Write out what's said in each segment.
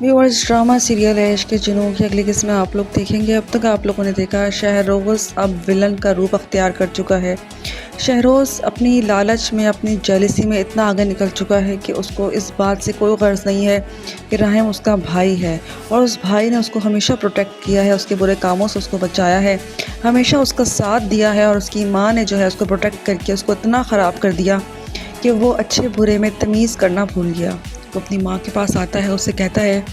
Viewers, drama serial है इश्क के जुनून की अगली किस्म में आप लोग देखेंगे। अब तक आप लोगों ने देखा शहरोज़ अब विलन का रूप अख्तियार कर चुका है। शहरोज़ अपनी लालच में, अपनी जेलसी में इतना आगे निकल चुका है कि उसको इस बात से कोई गर्ज़ नहीं है कि राहिम उसका भाई है और उस भाई ने उसको हमेशा प्रोटेक्ट किया है, उसके बुरे कामों से उसको बचाया है, हमेशा उसका साथ दिया है। और उसकी माँ ने जो है उसको प्रोटेक्ट करके उसको इतना ख़राब कर दिया कि वो अच्छे बुरे में तमीज़ करना भूल गया। वो अपनी माँ के पास आता है, उससे कहता है,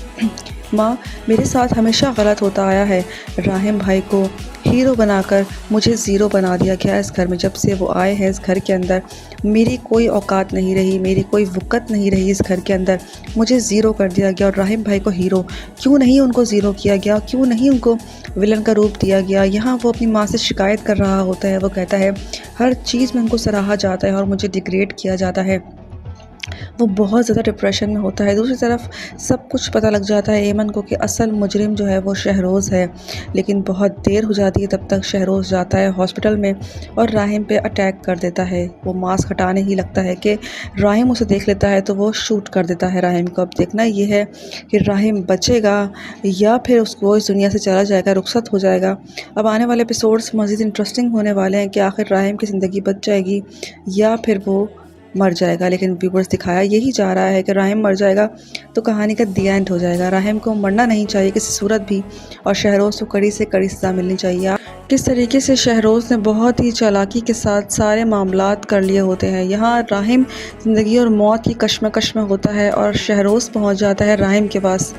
माँ, मेरे साथ हमेशा गलत होता आया है। राहिम भाई को हीरो बनाकर मुझे ज़ीरो बना दिया गया इस घर में। जब से वो आए हैं इस घर के अंदर मेरी कोई औकात नहीं रही, मेरी कोई वक़्त नहीं रही इस घर के अंदर। मुझे ज़ीरो कर दिया गया। और राहिम भाई को हीरो क्यों नहीं उनको ज़ीरो किया गया, क्यों नहीं उनको विलन का रूप दिया गया। यहाँ वो अपनी माँ से शिकायत कर रहा होता है। वो कहता है, हर चीज़ में उनको सराहा जाता है और मुझे डिग्रेड किया जाता है। वो बहुत ज़्यादा डिप्रेशन में होता है। दूसरी तरफ सब कुछ पता लग जाता है एमन को कि असल मुजरिम जो है वो शहरोज़ है। लेकिन बहुत देर हो जाती है, तब तक शहरोज़ जाता है हॉस्पिटल में और राहिम पे अटैक कर देता है। वो मास्क हटाने ही लगता है कि राहिम उसे देख लेता है तो वो शूट कर देता है राहिम को। अब देखना ये है कि राहिम बचेगा या फिर उसको इस दुनिया से चला जाएगा, रुखसत हो जाएगा। अब आने वाले एपिसोड्स मज़ीद इंटरेस्टिंग होने वाले हैं कि आखिर राहिम की ज़िंदगी बच जाएगी या फिर वो मर जाएगा। लेकिन व्यूवर्स, दिखाया यही जा रहा है कि राहिम मर जाएगा तो कहानी का दी एंड हो जाएगा। राहिम को मरना नहीं चाहिए किसी सूरत भी और शहरोज़ को कड़ी से कड़ी सज़ा मिलनी चाहिए। किस तरीके से शहरोज़ ने बहुत ही चालाकी के साथ सारे मामलात कर लिए होते हैं। यहाँ राहिम ज़िंदगी और मौत की कश्मकश में होता है और शहरोज़ पहुँच जाता है राहिम के पास।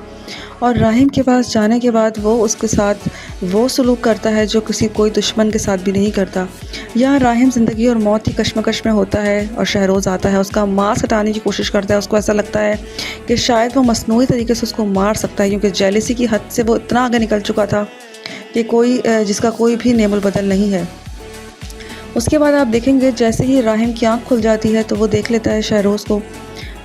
और राहिम के पास जाने के बाद वो उसके साथ वो सलूक करता है जो किसी कोई दुश्मन के साथ भी नहीं करता। यहाँ राहिम ज़िंदगी और मौत की कश्मकश में होता है और शहरोज़ आता है, उसका मांस हटाने की कोशिश करता है। उसको ऐसा लगता है कि शायद वो मसनूई तरीके से उसको मार सकता है, क्योंकि जेलसी की हद से वो इतना आगे निकल चुका था कि जिसका कोई भी नेमुल बदल नहीं है। उसके बाद आप देखेंगे जैसे ही राहिम की आँख खुल जाती है तो वो देख लेता है शहरोज़ को,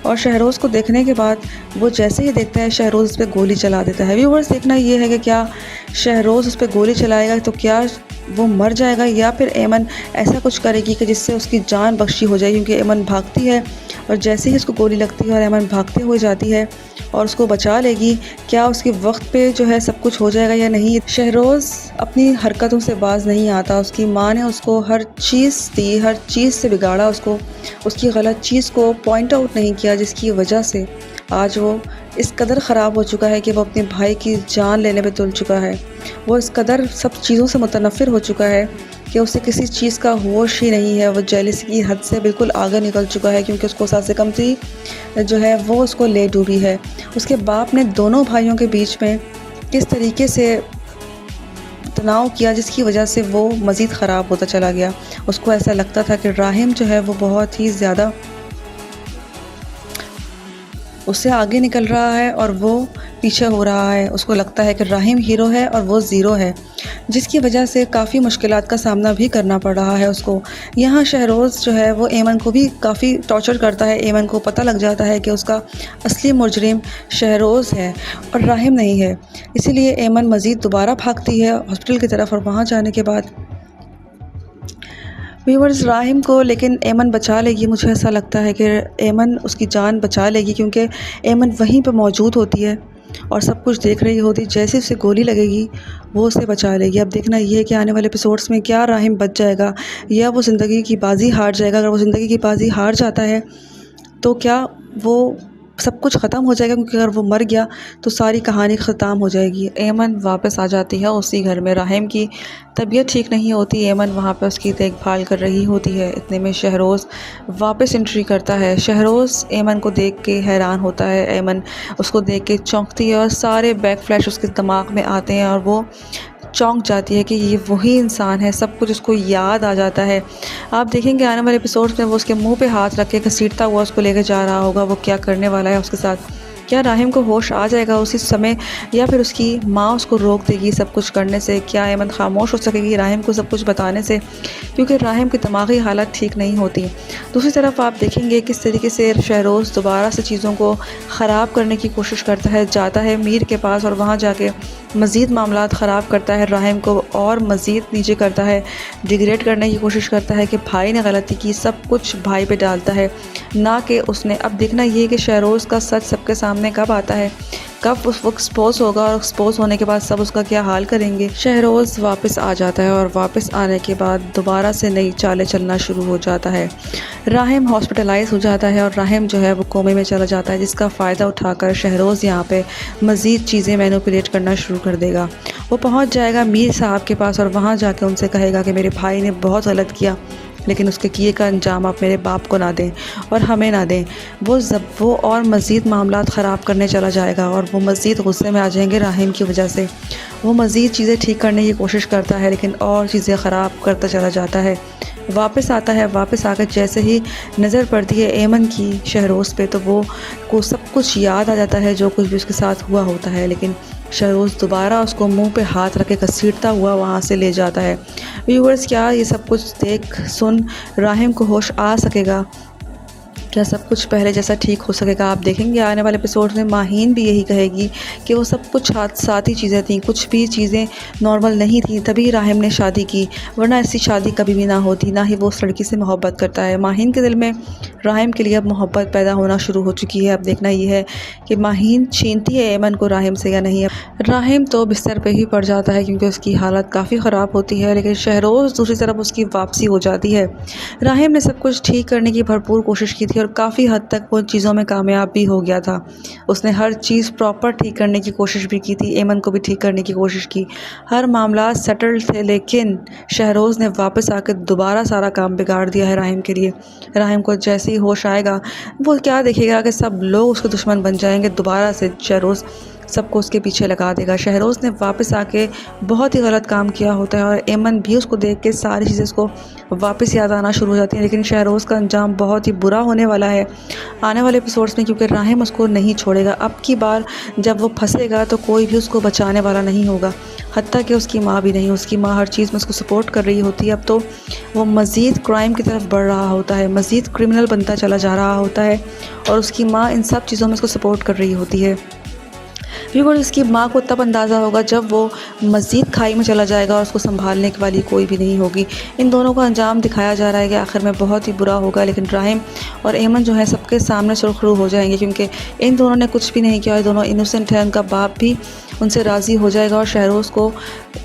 और शहरोज़ को देखने के बाद वो जैसे ही देखता है शहरोज़ उस पर गोली चला देता है। व्यूवर्स, देखना ये है कि क्या शहरोज़ उस पर गोली चलाएगा तो क्या वो मर जाएगा या फिर एमन ऐसा कुछ करेगी कि जिससे उसकी जान बख्शी हो जाए, क्योंकि एमन भागती है और जैसे ही उसको गोली लगती है और एमन भागते हुए जाती है और उसको बचा लेगी। क्या उसके वक्त पे जो है सब कुछ हो जाएगा या नहीं। शहरोज़ अपनी हरकतों से बाज नहीं आता। उसकी माँ ने उसको हर चीज़ दी, हर चीज़ से बिगाड़ा उसको, उसकी गलत चीज़ को पॉइंट आउट नहीं किया, जिसकी वजह से आज वो इस कदर ख़राब हो चुका है कि वो अपने भाई की जान लेने पे तुल चुका है। वो इस कदर सब चीज़ों से मुतनफ़िर हो चुका है कि उसे किसी चीज़ का होश ही नहीं है। वो जेलसी की हद से बिल्कुल आगे निकल चुका है, क्योंकि उसको सासे कमती जो है वो उसको ले डूबी है। उसके बाप ने दोनों भाइयों के बीच में किस तरीके से तनाव किया, जिसकी वजह से वो मज़ीद ख़राब होता चला गया। उसको ऐसा लगता था कि राहिम जो है वो बहुत ही ज़्यादा उससे आगे निकल रहा है और वो पीछे हो रहा है। उसको लगता है कि राहिम हीरो है और वो ज़ीरो है, जिसकी वजह से काफ़ी मुश्किलात का सामना भी करना पड़ रहा है उसको। यहाँ शहरोज़ जो है वो एमन को भी काफ़ी टॉर्चर करता है। एमन को पता लग जाता है कि उसका असली मुजरिम शहरोज़ है और राहिम नहीं है। इसीलिए एमन मज़ीद दोबारा भागती है हॉस्पिटल की तरफ और वहाँ जाने के बाद व्यूवर्स, राहिम को लेकिन एमन बचा लेगी। मुझे ऐसा लगता है कि एमन उसकी जान बचा लेगी, क्योंकि एमन वहीं पे मौजूद होती है और सब कुछ देख रही होती। जैसे उसे गोली लगेगी वो उसे बचा लेगी। अब देखना ये है कि आने वाले एपिसोड्स में क्या राहिम बच जाएगा या वो ज़िंदगी की बाजी हार जाएगा। अगर वो ज़िंदगी की बाजी हार जाता है तो क्या वो सब कुछ ख़त्म हो जाएगा, क्योंकि अगर वो मर गया तो सारी कहानी ख़त्म हो जाएगी। एमन वापस आ जाती है उसी घर में। राहिम की तबीयत ठीक नहीं होती, एमन वहाँ पे उसकी देखभाल कर रही होती है। इतने में शहरोज़ वापस एंट्री करता है। शहरोज़ एमन को देख के हैरान होता है, एमन उसको देख के चौंकती है और सारे बैक फ्लैश उसके दिमाग में आते हैं और वो चौंक जाती है कि ये वही इंसान है। सब कुछ उसको याद आ जाता है। आप देखेंगे आने वाले एपिसोड्स में वो उसके मुंह पे हाथ रख के घसीटता हुआ उसको लेकर जा रहा होगा। वो क्या करने वाला है उसके साथ, क्या राहिम को होश आ जाएगा उसी समय या फिर उसकी माँ उसको रोक देगी सब कुछ करने से। क्या एमन खामोश हो सकेगी राहिम को सब कुछ बताने से, क्योंकि राहिम की दिमागी हालत ठीक नहीं होती। दूसरी तरफ आप देखेंगे किस तरीके से शहरोज़ दोबारा से चीज़ों को ख़राब करने की कोशिश करता है, जाता है मीर के पास और वहाँ जाके मज़ीद मामलात ख़राब करता है, राहिम को और मज़ीद नीचे करता है, डिग्रेड करने की कोशिश करता है कि भाई ने गलती की, सब कुछ भाई पे डालता है ना कि उसने। अब देखना ये है कि शहरोज़ का सच सबके सामने सामने कब आता है, कब वो एक्सपोज होगा और एक्सपोज होने के बाद सब उसका क्या हाल करेंगे। शहरोज़ वापस आ जाता है और वापस आने के बाद दोबारा से नई चालें चलना शुरू हो जाता है। राहिम हॉस्पिटलाइज हो जाता है और राहिम जो है वो कोमे में चला जाता है, जिसका फ़ायदा उठाकर शहरोज़ यहाँ पे मज़ीद चीज़ें मैनिपुलेट करना शुरू कर देगा। वो पहुँच जाएगा मीर साहब के पास और वहाँ जाके उनसे कहेगा कि मेरे भाई ने बहुत गलत किया, लेकिन उसके किए का अंजाम आप मेरे बाप को ना दें और हमें ना दें। वो और मज़ीद मामलात ख़राब करने चला जाएगा और वो मज़ीद गुस्से में आ जाएंगे राहिम की वजह से। वो मज़ीद चीज़ें ठीक करने की कोशिश करता है, लेकिन और चीज़ें ख़राब करता चला जाता है। वापस आता है, वापस आकर जैसे ही नज़र पड़ती है एमन की शहरोज़ पे, तो वो को सब कुछ याद आ जाता है जो कुछ भी उसके साथ हुआ होता है। लेकिन शहरोज़ दोबारा उसको मुंह पे हाथ रख के घसीटता हुआ वहाँ से ले जाता है। व्यूअर्स, क्या ये सब कुछ देख सुन राहिम को होश आ सकेगा? क्या सब कुछ पहले जैसा ठीक हो सकेगा? आप देखेंगे आने वाले एपिसोड में माहीन भी यही कहेगी कि वो सब कुछ साथी चीज़ें थीं, कुछ भी चीज़ें नॉर्मल नहीं थी, तभी राहिम ने शादी की, वरना ऐसी शादी कभी भी ना होती। ना ही वो उस लड़की से मोहब्बत करता है। माहीन के दिल में राहिम के लिए अब मोहब्बत पैदा होना शुरू हो चुकी है। अब देखना ये है कि माहीन छीनती है एमन को राहिम से या नहीं। राहिम तो बिस्तर पे ही पड़ जाता है क्योंकि उसकी हालत काफ़ी ख़राब होती है, लेकिन शहरोज़ दूसरी तरफ उसकी वापसी हो जाती है। राहिम ने सब कुछ ठीक करने की भरपूर कोशिश की थी और काफ़ी हद तक वो चीज़ों में कामयाब भी हो गया था। उसने हर चीज़ प्रॉपर ठीक करने की कोशिश भी की थी, एमन को भी ठीक करने की कोशिश की, हर मामला सेटल्ड थे। लेकिन शहरोज़ ने वापस आकर दोबारा सारा काम बिगाड़ दिया है राहिम के लिए। राहिम को जैसे ही होश आएगा, वो क्या देखेगा कि सब लोग उसके दुश्मन बन जाएंगे। दोबारा से शहरोज़ सबको उसके पीछे लगा देगा। शहरोज़ ने वापस आके बहुत ही गलत काम किया होता है और एमन भी उसको देख के सारी चीज़ें उसको वापस याद आना शुरू हो जाती हैं। लेकिन शहरोज़ का अंजाम बहुत ही बुरा होने वाला है आने वाले एपिसोड्स में, क्योंकि राहिम उसको नहीं छोड़ेगा। अब की बार जब वो फंसेगा तो कोई भी उसको बचाने वाला नहीं होगा, हत्ता कि उसकी माँ भी नहीं। उसकी माँ हर चीज़ में उसको सपोर्ट कर रही होती है। अब तो वो मज़ीद क्राइम की तरफ बढ़ रहा होता है, मज़ीद क्रिमिनल बनता चला जा रहा होता है और उसकी माँ इन सब चीज़ों में उसको सपोर्ट कर रही होती है। व्यूअर्स, इसकी माँ को तब अंदाज़ा होगा जब वो मज़ीद खाई में चला जाएगा और उसको संभालने के वाली कोई भी नहीं होगी। इन दोनों का अंजाम दिखाया जा रहा है कि आखिर में बहुत ही बुरा होगा। लेकिन राहिम और एमन जो है सबके सामने सुरखरू हो जाएंगे, क्योंकि इन दोनों ने कुछ भी नहीं किया। ये दोनों इनोसेंट हैं। उनका बाप भी उनसे राज़ी हो जाएगा और शहरोज़ को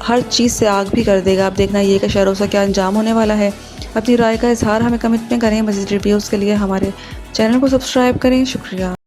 हर चीज़ से आग भी कर देगा। अब देखना ये कि शहरोज़ का क्या अंजाम होने वाला है। अपनी राय का इजहार हमें कमेंट में करें। मज़ीद रिव्यूज़ के लिए हमारे चैनल को सब्सक्राइब करें। शुक्रिया।